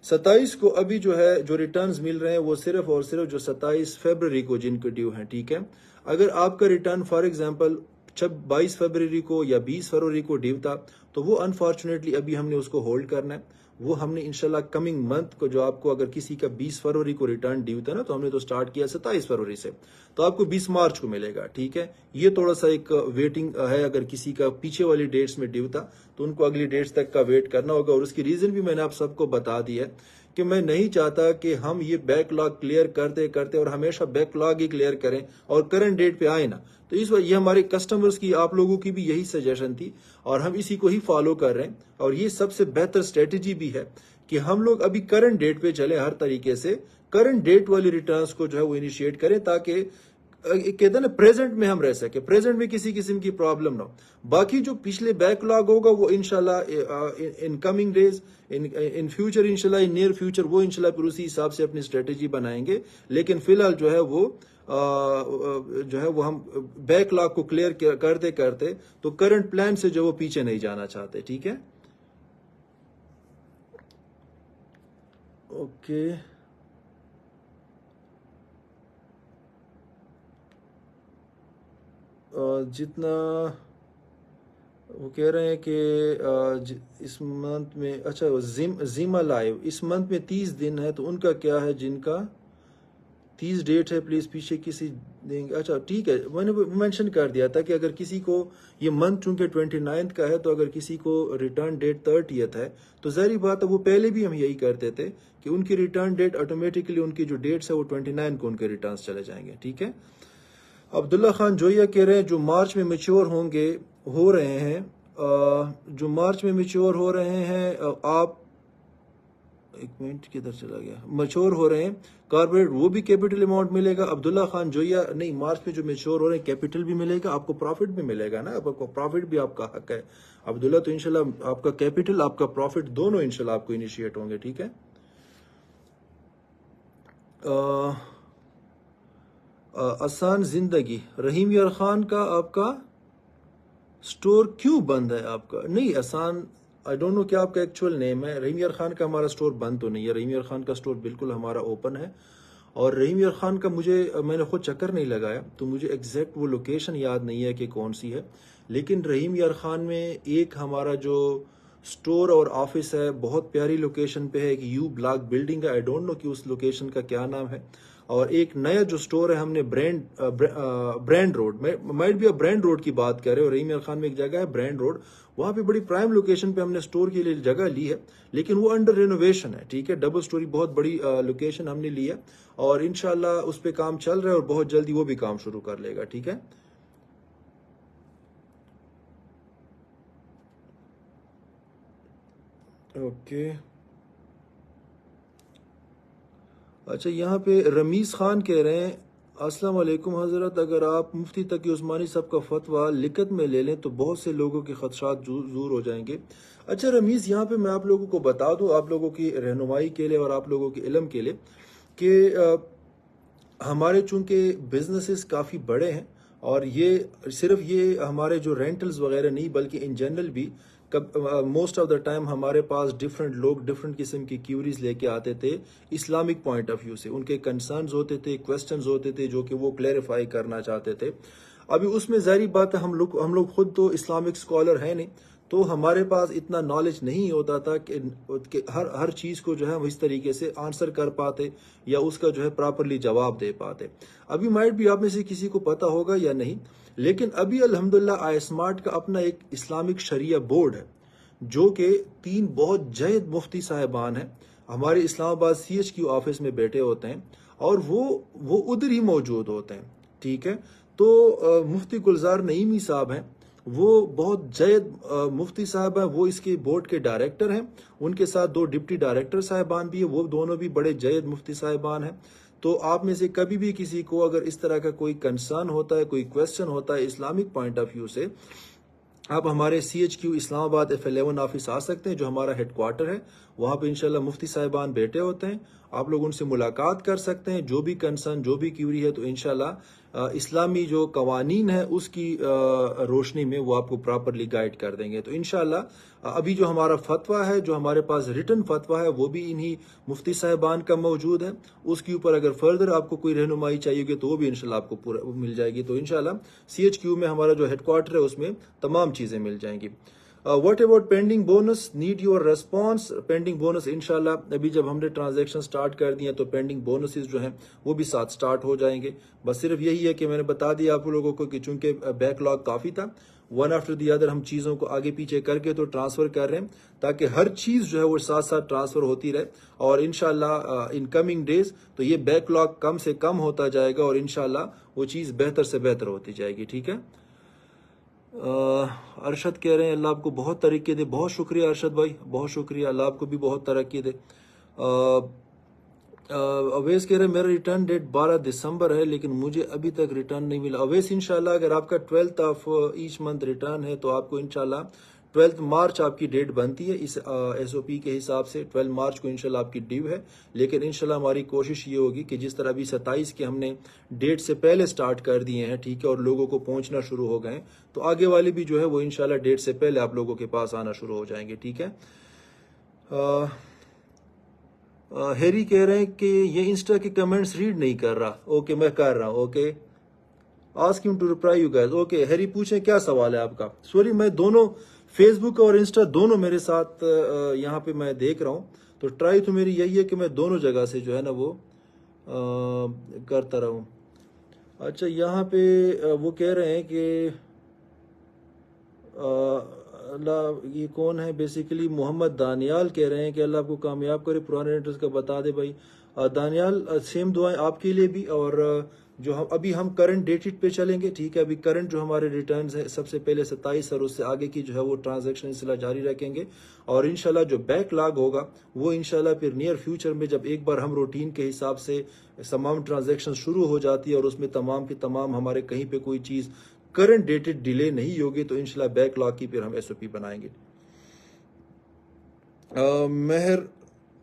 27 को अभी जो है जो रिटर्न्स मिल रहे हैं वो सिर्फ और सिर्फ जो 27 फरवरी को जिनको ड्यू हैं, ठीक है। अगर आपका रिटर्न फॉर एग्जांपल जब 22 फरवरी को या 20 फरवरी को ड्यू था, तो वो अनफॉर्चुनेटली अभी हमने उसको होल्ड करना है। वो हमने इंशाल्लाह कमिंग मंथ को, जो आपको अगर किसी का 20 फरवरी को रिटर्न ड्यू था ना, तो हमने तो स्टार्ट किया 27 फरवरी से, तो आपको 20 मार्च को मिलेगा, ठीक है। ये थोड़ा सा एक वेटिंग है, अगर किसी का पीछे वाली डेट्स में ड्यू था तो उनको अगली डेट्स तक का वेट करना होगा, और उसकी रीजन भी मैंने आप सबको बता दिया है कि मैं नहीं चाहता कि हम ये बैकलॉग क्लियर करते करते और हमेशा बैकलॉग ही क्लियर करें और करंट डेट पे आए ना। तो इस वजह ये हमारे कस्टमर्स की, आप लोगों की भी यही सजेशन थी और हम इसी को ही फॉलो कर रहे हैं, और ये सबसे बेहतर स्ट्रेटेजी भी है कि हम लोग अभी करंट डेट पे चले, हर तरीके से करंट डेट वाली रिटर्न्स को जो है वो इनिशिएट करें, ताकि कहते हैं ना प्रेजेंट में हम रह सके, प्रेजेंट में किसी किस्म की प्रॉब्लम ना हो। बाकी जो पिछले बैकलॉग होगा वो इंशाल्लाह in coming days, in future, इंशाल्लाह इन नियर फ्यूचर, वो इंशाल्लाह फिर उसी हिसाब से अपनी स्ट्रेटेजी बनाएंगे। लेकिन फिलहाल जो है वो जो है वो हम बैकलॉग को क्लियर करते करते तो करंट प्लान से जो वो पीछे नहीं जाना चाहते, ठीक है। ओके जितना वो कह रहे हैं कि इस मंथ में, अच्छा जिमा लाइव इस मंथ में 30 दिन है, तो उनका क्या है जिनका 30 डेट है, प्लीज़ पीछे किसी देंगे। अच्छा ठीक है, मैंने मेंशन कर दिया था कि अगर किसी को ये मंथ चूंकि 29 का है, तो अगर किसी को रिटर्न डेट 30th है, तो ज़ाहिर बात है वो पहले भी हम यही करते थे कि उनकी रिटर्न डेट ऑटोमेटिकली उनकी जो डेट्स है वो 29 को उनके रिटर्न चले जाएंगे। ठीक है। अब्दुल्ला खान जोया कह रहे हैं जो मार्च में मेच्योर हो रहे हैं, जो मार्च में मेच्योर हो रहे हैं, आप एक मिनट किधर चला गया, मेच्योर हो रहे हैं कॉर्पोरेट, वो भी कैपिटल अमाउंट मिलेगा। अब्दुल्ला खान जोया, नहीं, मार्च में जो मेच्योर हो रहे हैं कैपिटल भी मिलेगा, आपको प्रॉफिट भी मिलेगा ना, आपको प्रॉफिट भी आपका हक है अब्दुल्ला। तो इंशाल्लाह आपका कैपिटल आपका प्रॉफिट दोनों इंशाल्लाह आपको इनिशिएट होंगे। ठीक है। आसान जिंदगी, रहीम यार खान का आपका स्टोर क्यों बंद है आपका? नहीं आसान, आई डोंट नो क्या आपका एक्चुअल नेम है। रहीम यार खान का हमारा स्टोर बंद तो नहीं है, रहीम यार खान का स्टोर बिल्कुल हमारा ओपन है। और रहीम यार खान का मैंने खुद चक्कर नहीं लगाया, तो मुझे एग्जैक्ट वो लोकेशन याद नहीं है कि कौन सी है। लेकिन रहीम यार खान में एक हमारा जो स्टोर और ऑफिस है बहुत प्यारी लोकेशन पे है, एक यू ब्लॉक बिल्डिंग है, आई डोंट नो कि उस लोकेशन का क्या नाम है। और एक नया जो स्टोर है हमने ब्रांड रोड में, माइट भी ब्रांड रोड की बात कर रहे हो, रहीम यार खान में एक जगह है ब्रांड रोड, वहां पे बड़ी प्राइम लोकेशन पे हमने स्टोर के लिए जगह ली है, लेकिन वो अंडर रेनोवेशन है। ठीक है, डबल स्टोरी बहुत बड़ी लोकेशन हमने ली है, और इंशाल्लाह उस पे काम चल रहा है और बहुत जल्दी वो भी काम शुरू कर लेगा। ठीक है। ओके। अच्छा, यहाँ पे रमीज खान कह रहे हैं अस्सलाम वालेकुम हजरत, अगर आप मुफ्ती तकी उस्मानी साहब का फतवा लिखत में ले लें तो बहुत से लोगों के खदशात दूर हो जाएंगे। अच्छा रमीज, यहाँ पे मैं आप लोगों को बता दूं, आप लोगों की रहनुमाई के लिए और आप लोगों के इल्म के लिए, कि हमारे चूंकि बिजनेसेस काफ़ी बड़े हैं, और ये सिर्फ ये हमारे जो रेंटल्स वगैरह नहीं बल्कि इन जनरल भी मोस्ट ऑफ द टाइम हमारे पास डिफरेंट लोग डिफरेंट किस्म की क्यूरीज लेके आते थे इस्लामिक पॉइंट ऑफ व्यू से, उनके कंसर्न्स होते थे, क्वेश्चंस होते थे जो कि वो क्लैरिफाई करना चाहते थे। अभी उसमें जाहिर बात है हम लोग खुद तो इस्लामिक स्कॉलर हैं नहीं, तो हमारे पास इतना नॉलेज नहीं होता था कि हर हर चीज़ को जो है वो इस तरीके से आंसर कर पाते या उसका जो है प्रॉपरली जवाब दे पाते। अभी माइट भी आप में से किसी को पता होगा या नहीं, लेकिन अभी अल्हम्दुलिल्लाह आई स्मार्ट का अपना एक इस्लामिक शरिया बोर्ड है, जो कि 3 बहुत जयद मुफ्ती साहिबान हैं, हमारे इस्लामाबाद CHQ ऑफिस में बैठे होते हैं, और वो उधर ही मौजूद होते हैं। ठीक है। तो मुफ्ती गुलजार नईमी साहब हैं, वो बहुत जयद मुफ्ती साहब हैं, वो इसके बोर्ड के डायरेक्टर हैं, उनके साथ 2 डिप्टी डायरेक्टर साहिबान भी है, वो दोनों भी बड़े जयद मुफ्ती साहिबान हैं। तो आप में से कभी भी किसी को अगर इस तरह का कोई कंसर्न होता है, कोई क्वेश्चन होता है इस्लामिक पॉइंट ऑफ व्यू से, आप हमारे CHQ इस्लामाबाद F11 ऑफिस आ सकते हैं, जो हमारा हेडक्वार्टर है, वहाँ पे इंशाल्लाह मुफ्ती साहिबान बैठे होते हैं, आप लोग उनसे मुलाकात कर सकते हैं, जो भी कंसर्न जो भी क्यूरी है, तो इंशाल्लाह इस्लामी जो कवानीन है उसकी रोशनी में वो आपको प्रॉपरली गाइड कर देंगे। तो इंशाल्लाह अभी जो हमारा फतवा है, जो हमारे पास रिटन फतवा है, वो भी इन्हीं मुफ्ती साहिबान का मौजूद है, उसके ऊपर अगर फर्दर आपको कोई रहनुमाई चाहिए तो वो भी इंशाल्लाह आपको पूरा मिल जाएगी। तो इंशाल्लाह CHQ में हमारा जो हेडक्वार्टर है उसमें तमाम चीज़ें मिल जाएंगी। What about pending bonus, need your response. Pending bonus इंशाल्लाह अभी जब हमने ट्रांजैक्शन स्टार्ट कर दिए तो पेंडिंग बोनसेस जो हैं वो भी साथ स्टार्ट हो जाएंगे। बस सिर्फ यही है कि मैंने बता दिया आप लोगों को कि चूंकि बैकलॉग काफ़ी था, वन आफ्टर दी अदर हम चीज़ों को आगे पीछे करके तो ट्रांसफ़र कर रहे हैं, ताकि हर चीज़ जो है वो साथ साथ ट्रांसफ़र होती रहे, और इंशाल्लाह इन कमिंग डेज तो ये बैकलॉग कम से कम होता जाएगा, और इंशाल्लाह वो चीज़ बेहतर से बेहतर होती जाएगी। ठीक है। अरशद कह रहे हैं अल्लाह आपको बहुत तरक्की दे। बहुत शुक्रिया अरशद भाई, बहुत शुक्रिया, अल्लाह आपको भी बहुत तरक्की दे। अवैस कह रहे हैं मेरा रिटर्न डेट 12 दिसंबर है, लेकिन मुझे अभी तक रिटर्न नहीं मिला। अवैस इंशाल्लाह अगर आपका 12th of each month return है तो आपको इंशाल्लाह 12 मार्च आपकी डेट बनती है, इस SOP के हिसाब से 12 मार्च को इंशाल्लाह आपकी ड्यू है। लेकिन इंशाल्लाह हमारी कोशिश ये होगी कि जिस तरह अभी 27 के हमने डेट से पहले स्टार्ट कर दिए हैं, ठीक है, और लोगों को पहुंचना शुरू हो गए, तो आगे वाले भी जो है वो इंशाल्लाह डेट से पहले आप लोगों के पास आना शुरू हो जाएंगे। ठीक है। हैरी कह रहे हैं कि ये इंस्टा के कमेंट्स रीड नहीं कर रहा। ओके, मैं कर रहा हूँ। Okay, ask him to reply you guys. Okay Harry पूछें क्या सवाल है आपका। सॉरी मैं दोनों फेसबुक और इंस्टा दोनों मेरे साथ यहाँ पे मैं देख रहा हूँ, तो ट्राई तो मेरी यही है कि मैं दोनों जगह से जो है ना वो करता रहूँ। अच्छा यहाँ पे वो कह रहे हैं कि अल्लाह, ये कौन है बेसिकली, मोहम्मद दानियाल कह रहे हैं कि अल्लाह आपको कामयाब करे, पुराने रेंटर्स का बता दे भाई। दानियाल सेम दुआएं आपके लिए भी। और जो हम करंट डेटेड पे चलेंगे, ठीक है। अभी करंट जो हमारे रिटर्न्स है सबसे पहले 27 और उससे आगे की जो है वो ट्रांजैक्शन सिलसिला जारी रखेंगे। और इंशाल्लाह जो बैकलॉग होगा वो इंशाल्लाह फिर नियर फ्यूचर में जब एक बार हम रूटीन के हिसाब से तमाम ट्रांजैक्शन शुरू हो जाती है और उसमें तमाम की तमाम हमारे कहीं पे कोई चीज़ करंट डेटेड डिले नहीं होगी तो इंशाल्लाह बैकलॉग की फिर हम एसओपी बनाएंगे।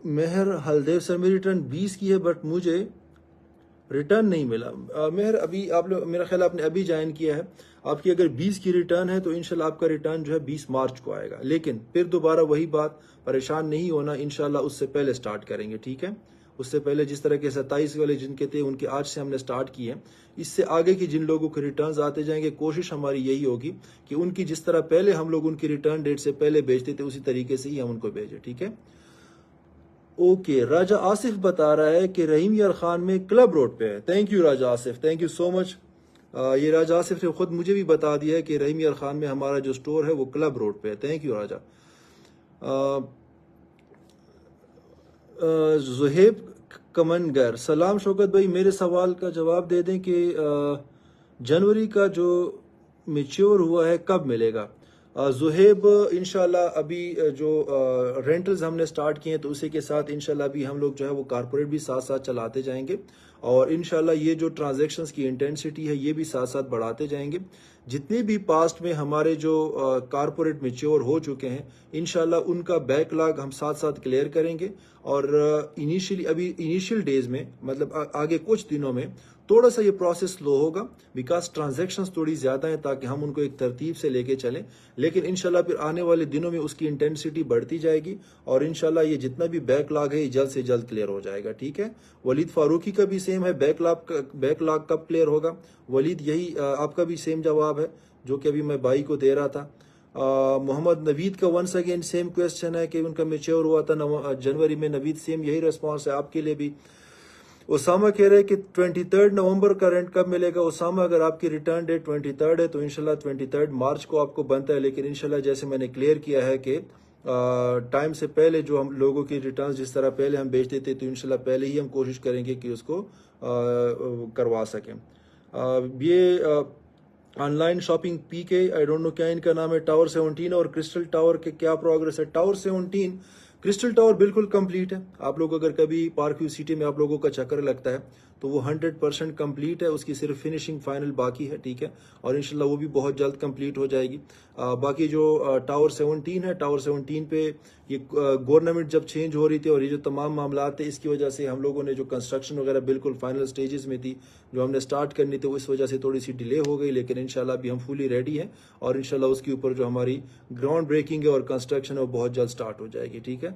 मेहर हलदेव सर, मेरी रिटर्न 20 की है बट मुझे रिटर्न नहीं मिला। मेहर अभी आप लोग, मेरा ख्याल आपने अभी ज्वाइन किया है, आपकी अगर 20 की रिटर्न है तो इंशाल्लाह आपका रिटर्न जो है 20 मार्च को आएगा। लेकिन फिर दोबारा वही बात, परेशान नहीं होना, इंशाल्लाह उससे पहले स्टार्ट करेंगे, ठीक है। उससे पहले जिस तरह के 27 वाले जिनके थे उनके आज से हमने स्टार्ट किए हैं, इससे आगे की जिन लोगों के रिटर्न्स आते जाएंगे कोशिश हमारी यही होगी कि उनकी जिस तरह पहले हम लोग उनकी रिटर्न डेट से पहले भेजते थे उसी तरीके से ही हम उनको भेजें, ठीक है। ओके राजा आसिफ बता रहा है कि रहीम यार खान में क्लब रोड पे है। Thank you Raja Asif, thank you so much. ये राजा आसिफ ने खुद मुझे भी बता दिया है कि रहीम यार खान में हमारा जो स्टोर है वो क्लब रोड पे है। थैंक यू राजा। जुहेब कमनगर, सलाम शौकत भाई, मेरे सवाल का जवाब दे दें कि जनवरी का जो मेच्योर हुआ है कब मिलेगा। जुहेब इंशाल्लाह अभी जो रेंटल्स हमने स्टार्ट किए हैं तो उसी के साथ इंशाल्लाह अभी हम लोग जो है वो कारपोरेट भी साथ साथ चलाते जाएंगे और इंशाल्लाह ये जो ट्रांजैक्शंस की इंटेंसिटी है ये भी साथ साथ बढ़ाते जाएंगे। जितने भी पास्ट में हमारे जो कारपोरेट मेच्योर हो चुके हैं इंशाल्लाह उनका बैकलॉग हम साथ साथ क्लियर करेंगे। और इनिशियल डेज में मतलब आगे कुछ दिनों में थोड़ा सा ये प्रोसेस स्लो होगा बिकॉज ट्रांजैक्शंस थोड़ी ज्यादा हैं ताकि हम उनको एक तरतीब से लेके चलें। लेकिन इंशाल्लाह फिर आने वाले दिनों में उसकी इंटेंसिटी बढ़ती जाएगी और इंशाल्लाह ये जितना भी बैकलॉग है ये जल्द से जल्द क्लियर हो जाएगा, ठीक है। वलीद फारूकी का भी सेम है, बैकलॉग कब क्लियर होगा वलीद, यही आपका भी सेम जवाब है जो कि अभी मैं भाई को दे रहा था। मोहम्मद नवीद का वंस अगेन सेम क्वेश्चन है कि उनका मेच्योर हुआ था जनवरी में। नवीद सेम यही रिस्पॉन्स है आपके लिए भी। उसामा कह रहे हैं कि 23 नवंबर का रेंट कब मिलेगा। उसामा अगर आपकी रिटर्न डेट 23 है तो इंशाल्लाह 23 मार्च को आपको बनता है। लेकिन इंशाल्लाह जैसे मैंने क्लियर किया है कि टाइम से पहले जो हम लोगों की रिटर्न जिस तरह पहले हम बेचते थे तो इंशाल्लाह पहले ही हम कोशिश करेंगे कि उसको करवा सकें। ये ऑनलाइन शॉपिंग पीके, आई डोंट नो क्या इनका नाम है, टावर 17 और क्रिस्टल टावर के क्या प्रोग्रेस है। टावर 17 क्रिस्टल टावर बिल्कुल कंप्लीट है। आप लोग अगर कभी पार्क व्यू सिटी में आप लोगों का चक्कर लगता है तो वो 100% कंप्लीट है, उसकी सिर्फ फिनिशिंग फाइनल बाकी है, ठीक है। और इंशाल्लाह वो भी बहुत जल्द कंप्लीट हो जाएगी। बाकी जो टावर 17 है, टावर 17 पे ये गवर्नमेंट जब चेंज हो रही थी और ये जो तमाम मामला थे इसकी वजह से हम लोगों ने जो कंस्ट्रक्शन वगैरह बिल्कुल फाइनल स्टेजेस में थी जो हमने स्टार्ट करनी थी इस वजह से थोड़ी सी डिले हो गई। लेकिन इंशाल्लाह अभी हम फुली रेडी हैं और इंशाल्लाह उसके ऊपर जो हमारी ग्राउंड ब्रेकिंग है और कंस्ट्रक्शन है वो बहुत जल्द स्टार्ट हो जाएगी, ठीक है।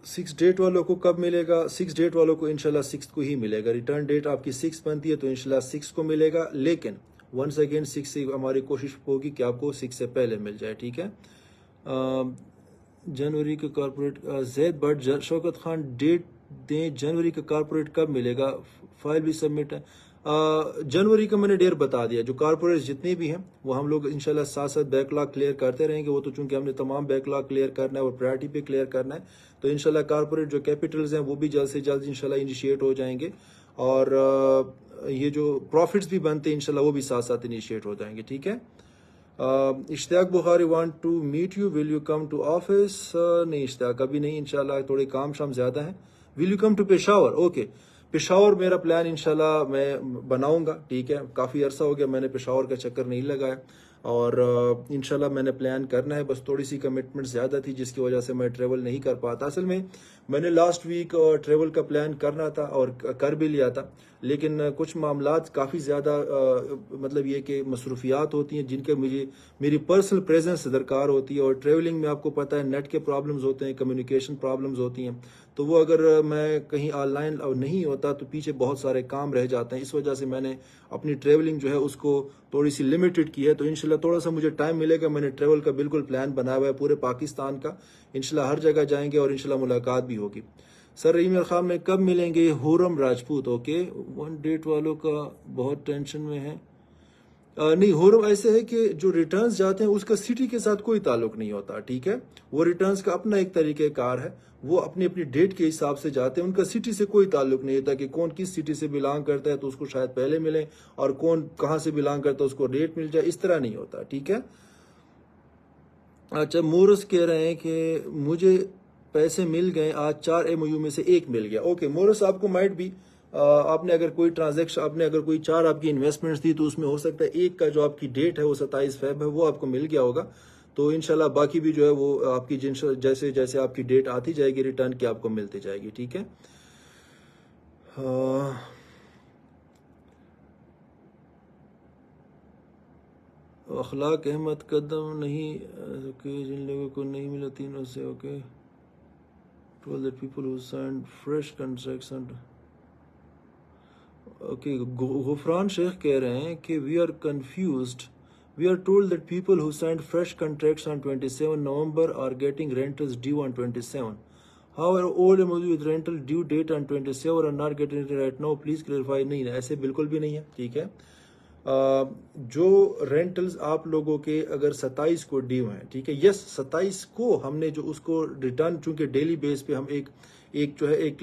6 डेट वालों को कब मिलेगा। 6 डेट वालों को इंशाल्लाह 6 को ही मिलेगा। रिटर्न डेट आपकी 6 बनती है तो इंशाल्लाह 6 को मिलेगा। लेकिन वंस अगेन 6 से हमारी कोशिश होगी कि आपको 6 से पहले मिल जाए, ठीक है। जनवरी का corporate Zaid but Shaukat Khan date दें, जनवरी का कारपोरेट कब मिलेगा, फाइल भी सबमिट है। जनवरी का मैंने डेट बता दिया। जो कारपोरेट जितने भी हैं वो हम लोग इंशाल्लाह साथ साथ बैकलॉग क्लियर करते रहेंगे। वो तो चूंकि हमने तमाम बैकलॉग क्लियर करना है और प्रायोरिटी पे क्लियर करना है तो इंशाल्लाह कारपोरेट जो कैपिटल्स हैं वो भी जल्द से जल्द इंशाल्लाह इनिशिएट हो जाएंगे और ये जो प्रॉफिट्स भी बनते हैं इंशाल्लाह वो भी साथ साथ इनिशिएट हो जाएंगे, ठीक है। Ishtiaq Bukhari want to meet you, will you come to office. नहीं इश्तियाक अभी नहीं, इंशाल्लाह थोड़े काम शाम ज्यादा है। Will you come to Peshawar, okay. Peshawar मेरा प्लान इंशाल्लाह मैं बनाऊंगा, ठीक है। काफ़ी अरसा हो गया मैंने पेशावर का चक्कर नहीं लगाया और इंशाल्लाह मैंने प्लान करना है। बस थोड़ी सी कमिटमेंट ज़्यादा थी जिसकी वजह से मैं ट्रेवल नहीं कर पाता। असल में मैंने लास्ट वीक ट्रेवल का प्लान करना था और कर भी लिया था लेकिन कुछ मामलात काफ़ी ज़्यादा मतलब ये कि मसरूफियात होती हैं जिनके मुझे मेरी पर्सनल प्रेजेंस दरकार होती है और ट्रेवलिंग में आपको पता है नेट के प्रॉब्लम्स होते हैं, कम्युनिकेशन प्रॉब्लम्स होती हैं तो वो अगर मैं कहीं ऑनलाइन नहीं होता तो पीछे बहुत सारे काम रह जाते हैं। इस वजह से मैंने अपनी ट्रैवलिंग जो है उसको थोड़ी सी लिमिटेड की है। तो इंशाल्लाह थोड़ा सा मुझे टाइम मिलेगा, मैंने ट्रैवल का बिल्कुल प्लान बनाया हुआ है पूरे पाकिस्तान का। इंशाल्लाह हर जगह जाएंगे और इंशाल्लाह मुलाकात भी होगी। सर ईमेल खान में कब मिलेंगे? हुरम राजपूत। ओके, वन डेट वालों का बहुत टेंशन में है। नहीं, हुरम ऐसे है कि जो रिटर्न्स जाते हैं उसका सिटी के साथ कोई ताल्लुक नहीं होता, ठीक है। वो रिटर्न्स का अपना एक तरीक़ेकार है, वो अपनी अपनी डेट के हिसाब से जाते हैं, उनका सिटी से कोई ताल्लुक नहीं होता कि कौन किस सिटी से बिलोंग करता है तो उसको शायद पहले मिले और कौन कहाँ से बिलोंग करता है उसको लेट मिल जाए, इस तरह नहीं होता, ठीक है। अच्छा, मोरस कह रहे हैं कि मुझे पैसे मिल गए आज, 4 MOU में से 1 मिल गया। ओके मोरस, आपको माइट भी आपने अगर कोई ट्रांजैक्शन, आपने अगर कोई 4 आपकी इन्वेस्टमेंट्स थी तो उसमें हो सकता है एक का जो आपकी डेट है वो 27 फेब है, वो आपको मिल गया होगा। तो इंशाल्लाह बाकी भी जो है वो आपकी जैसे जैसे आपकी डेट आती जाएगी रिटर्न की आपको मिलती जाएगी, ठीक है। अखलाक अहमद कदम नहीं कि जिन लोगों को नहीं मिला तीनों से। Okay, told that people who signed fresh contracts and okay, Gufran Sheikh कह रहे हैं कि we are confused, we are told that people who signed fresh contracts on 27 November are getting rentals due on 27। However old MOU with rental due date on 27 are not getting it right now, please clarify. नहीं, ऐसे बिल्कुल भी नहीं है, ठीक है। जो rentals आप लोगों के अगर 27 को ड्यू हैं, ठीक है, यस 27 को हमने जो उसको रिटर्न, चूंकि डेली बेस पे हम एक जो है एक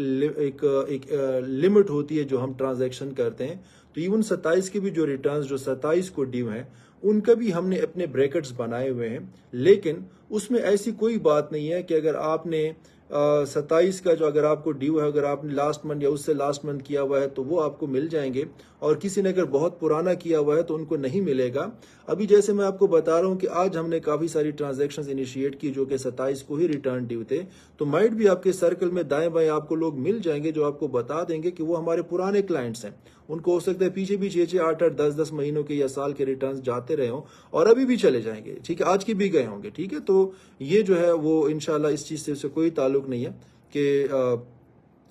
लिमिट होती है जो हम ट्रांजैक्शन करते हैं, तो इवन 27 के भी जो रिटर्न्स जो 27 को ड्यू हैं उनका भी हमने अपने ब्रैकेट्स बनाए हुए हैं। लेकिन उसमें ऐसी कोई बात नहीं है कि अगर आपने 27 का जो अगर आपको ड्यू है, अगर आपने लास्ट मंथ या उससे लास्ट मंथ किया हुआ है तो वो आपको मिल जाएंगे, और किसी ने अगर बहुत पुराना किया हुआ है तो उनको नहीं मिलेगा। अभी जैसे मैं आपको बता रहा हूं कि आज हमने काफी सारी ट्रांजैक्शंस इनिशिएट की जो कि 27 को ही रिटर्न ड्यू थे, तो माइट भी आपके सर्कल में दाएं बाएं आपको लोग मिल जाएंगे जो आपको बता देंगे कि वो हमारे पुराने क्लाइंट्स हैं। उनको हो सकता है पीछे भी 6-6, 8-8, 10-10 महीनों के या साल के रिटर्न जाते रहे हों और अभी भी चले जाएंगे, ठीक है, आज के भी गए होंगे, ठीक है। तो ये जो है वो इंशाल्लाह इस चीज से कोई ताल्लुक नहीं है कि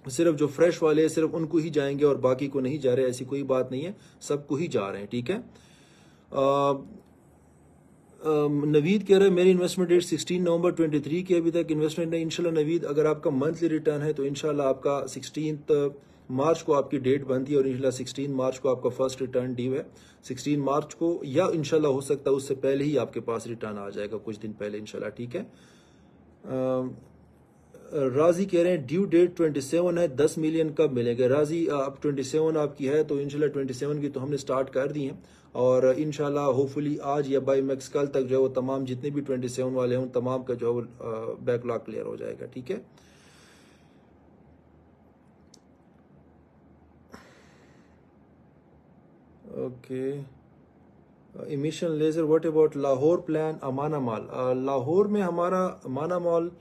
सिर्फ जो फ्रेश वाले हैं सिर्फ उनको ही जाएंगे और बाकी को नहीं जा रहे, ऐसी कोई बात नहीं है, सबको ही जा रहे हैं, ठीक है। नवीद कह रहे हैं मेरी इन्वेस्टमेंट डेट 16 नवंबर 23 की अभी तक इन्वेस्टमेंट नहीं। इंशाल्लाह नवीद, अगर आपका मंथली रिटर्न है तो इंशाल्लाह आपका 16 मार्च को आपकी डेट बनती है और इंशाल्लाह 16 मार्च को आपका फर्स्ट रिटर्न ड्यू है। 16 मार्च को या इंशाल्लाह हो सकता है उससे पहले ही आपके पास रिटर्न आ जाएगा, कुछ दिन पहले इंशाल्लाह, ठीक है। राजी कह रहे हैं ड्यू डेट 27 है, 10 मिलियन कब मिलेगा? राजी, अब 27 आपकी है तो इंशाल्लाह 27 की तो हमने स्टार्ट कर दी है और इंशाल्लाह होपफुली आज या बाय मैक्स कल तक जो है वो तमाम जितने भी 27 वाले हैं तमाम का जो है वो बैकलॉग क्लियर हो जाएगा, ठीक है। Okay, emission leisure, what about Lahore plan Amanah mall? Lahore में हमारा अमाना मॉल,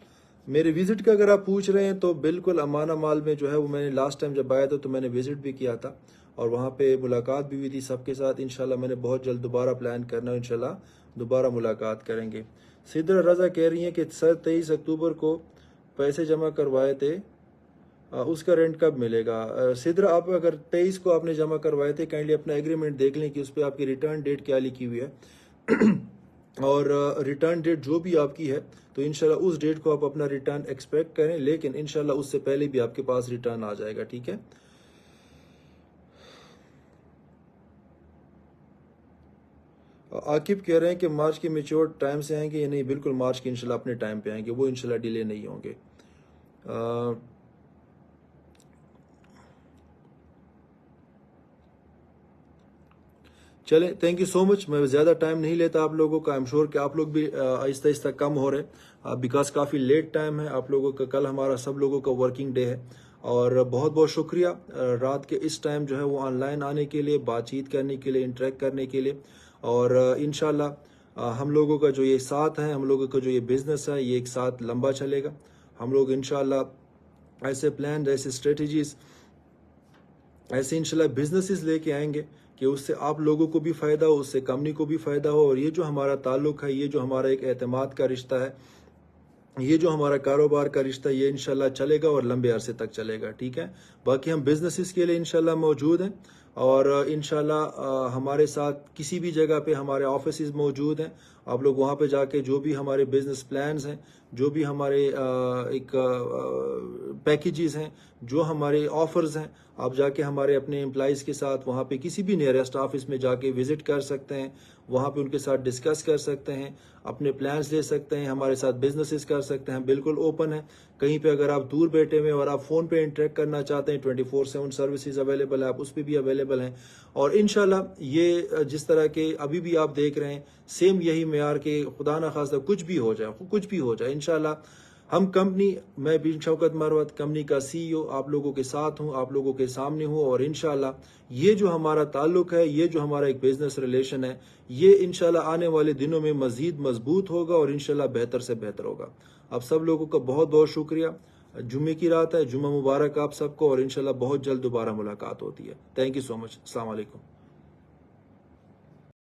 मेरे विजिट का अगर आप पूछ रहे हैं तो बिल्कुल अमाना मॉल में जो है वो मैंने लास्ट टाइम जब आया था तो मैंने विजिट भी किया था और वहाँ पे मुलाकात भी हुई थी सबके साथ। इंशाल्लाह मैंने बहुत जल्द दोबारा प्लान करना है, इंशाल्लाह दोबारा मुलाकात करेंगे। सिद्रा रजा कह रही हैं कि सर 23 अक्टूबर को पैसे जमा करवाए थे, उसका रेंट कब मिलेगा? सिद्रा, आप अगर 23 को आपने जमा करवाए थे, काइंडली अपना एग्रीमेंट देख लें कि उस पर आपकी रिटर्न डेट क्या लिखी हुई है और रिटर्न डेट जो भी आपकी है तो इंशाल्लाह उस डेट को आप अपना रिटर्न एक्सपेक्ट करें, लेकिन इंशाल्लाह उससे पहले भी आपके पास रिटर्न आ जाएगा, ठीक है। आकिब कह रहे हैं कि मार्च के मेच्योर टाइम से आएंगे या नहीं? बिल्कुल मार्च के इंशाल्लाह अपने टाइम पे आएंगे, वो इंशाल्लाह डिले नहीं होंगे। चले, थैंक यू सो मच। मैं ज़्यादा टाइम नहीं लेता आप लोगों का। आई एम श्योर कि आप लोग भी आहिस्ता आहिस्ता कम हो रहे बिकॉज काफ़ी लेट टाइम है आप लोगों का। कल हमारा सब लोगों का वर्किंग डे है और बहुत बहुत शुक्रिया रात के इस टाइम जो है वो ऑनलाइन आने के लिए, बातचीत करने के लिए, इंटरेक्ट करने के लिए। और इंशाल्लाह हम लोगों का जो ये साथ है, हम लोगों का जो ये बिजनेस है, ये एक साथ लंबा चलेगा। हम लोग इंशाल्लाह ऐसे प्लान, ऐसे स्ट्रेटजीज, ऐसे इंशाल्लाह बिजनेसेस लेके आएंगे कि उससे आप लोगों को भी फ़ायदा हो, उससे कंपनी को भी फ़ायदा हो। और ये जो हमारा ताल्लुक है, ये जो हमारा एक एतमाद का रिश्ता है, ये जो हमारा कारोबार का रिश्ता ये इंशाल्लाह चलेगा और लंबे अरसे तक चलेगा, ठीक है। बाकी हम बिजनेसेस के लिए इंशाल्लाह मौजूद हैं और इंशाल्लाह हमारे साथ किसी भी जगह पे हमारे ऑफिसेज मौजूद हैं। आप लोग वहाँ पे जाके जो भी हमारे बिजनेस प्लान्स हैं, जो भी हमारे एक पैकेजेस हैं, जो हमारे ऑफर्स हैं, आप जाके हमारे अपने एम्प्लॉयज़ के साथ वहाँ पे किसी भी नियरेस्ट ऑफिस में जाके विजिट कर सकते हैं। वहाँ पे उनके साथ डिस्कस कर सकते हैं, अपने प्लान्स ले सकते हैं, हमारे साथ बिजनेसेस कर सकते हैं, बिल्कुल ओपन है। कहीं पे अगर आप दूर बैठे हुए और आप फ़ोन पे इंटरेक्ट करना चाहते हैं 24/7 सर्विसेज अवेलेबल है, आप उस पर भी अवेलेबल हैं। और इंशाल्लाह ये जिस तरह के अभी भी आप देख रहे हैं, सेम यही मेयार के खुदा ना खास्ता कुछ भी हो जाए, कुछ भी हो जाए, इंशाल्लाह हम कंपनी, मैं बिन शौकत मरवत कंपनी का सीईओ आप लोगों के साथ हूं, आप लोगों के सामने हूं और इंशाल्लाह ये जो हमारा ताल्लुक है, ये जो हमारा एक बिजनेस रिलेशन है, ये इंशाल्लाह आने वाले दिनों में मजीद मजबूत होगा और इंशाल्लाह बेहतर से बेहतर होगा। आप सब लोगों का बहुत बहुत शुक्रिया। जुम्मे की रात है, जुम्मा मुबारक आप सबको और इंशाल्लाह बहुत जल्द दोबारा मुलाकात होती है। Thank you so much. अस्सलाम वालेकुम।